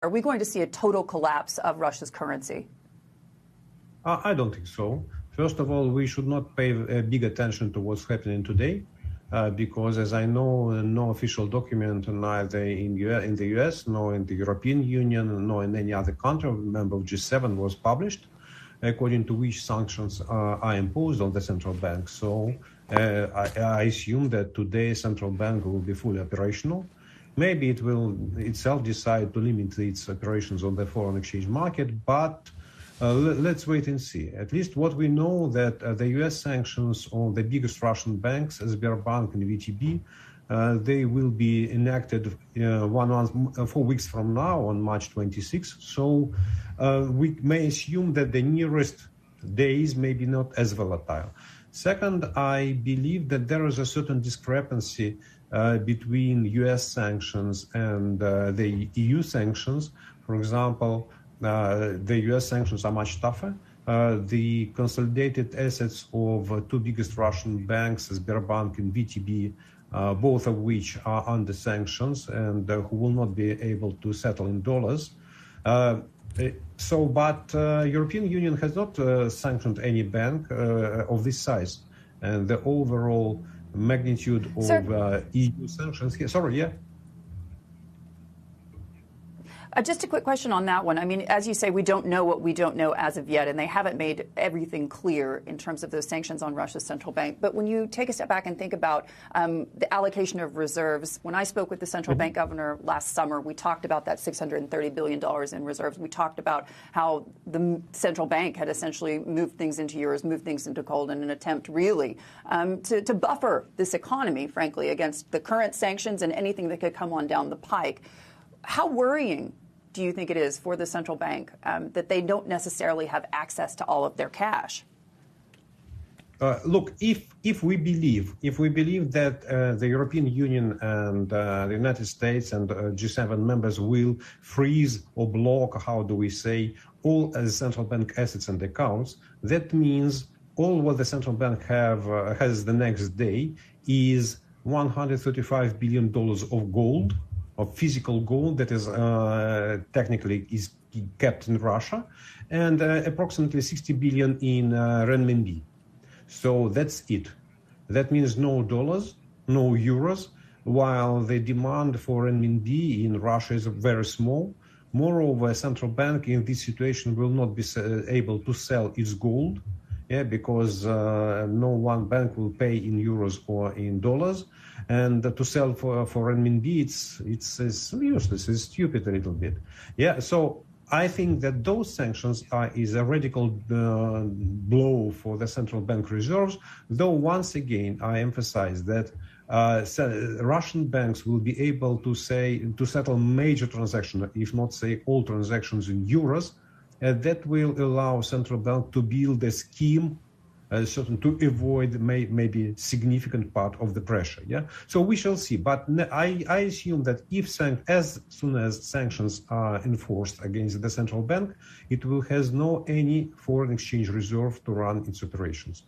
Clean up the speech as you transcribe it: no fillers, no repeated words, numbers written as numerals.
Are we going to see a total collapse of Russia's currency? I don't think so. First of all, we should not pay big attention to what's happening today, because, as I know, no official document, neither in the US, nor in the European Union, nor in any other country, member of G7, was published, according to which sanctions are imposed on the central bank. So I assume that today central bank will be fully operational. Maybe it will itself decide to limit its operations on the foreign exchange market, but let's wait and see. At least what we know that the U.S. sanctions on the biggest Russian banks, Sberbank and VTB, they will be enacted 4 weeks from now on March 26th. So we may assume that the nearest days may be not as volatile. Second, I believe that there is a certain discrepancy between U.S. sanctions and the EU sanctions. For example, the U.S. sanctions are much tougher. The consolidated assets of two biggest Russian banks, Sberbank and VTB, both of which are under sanctions and who will not be able to settle in dollars. But European Union has not sanctioned any bank of this size, and the overall magnitude of EU sanctions here. Sorry, yeah. Just a quick question on that one. I mean, as you say, we don't know what we don't know as of yet, and they haven't made everything clear in terms of those sanctions on Russia's central bank. But when you take a step back and think about the allocation of reserves, when I spoke with the central bank governor last summer, we talked about that $630 billion in reserves. We talked about how the central bank had essentially moved things into euros, moved things into gold in an attempt really to buffer this economy, frankly, against the current sanctions and anything that could come on down the pike. How worrying do you think it is for the central bank that they don't necessarily have access to all of their cash? Look, if we believe that the European Union and the United States and G7 members will freeze or block, how do we say, all central bank assets and accounts, that means all what the central bank has the next day is $135 billion of gold, of physical gold that is technically is kept in Russia, and approximately 60 billion in renminbi. So that's it. That means no dollars, no euros, while the demand for renminbi in Russia is very small. Moreover, a central bank in this situation will not be able to sell its gold, because no one bank will pay in euros or in dollars. And to sell for renminbi, it's useless, it's stupid a little bit. So I think that those sanctions is a radical blow for the central bank reserves, though once again, I emphasize that Russian banks will be able to settle major transactions, if not say all transactions in euros, and that will allow central bank to build a scheme to avoid maybe significant part of the pressure. So we shall see. But I assume that as soon as sanctions are enforced against the central bank, it will has no any foreign exchange reserve to run its operations.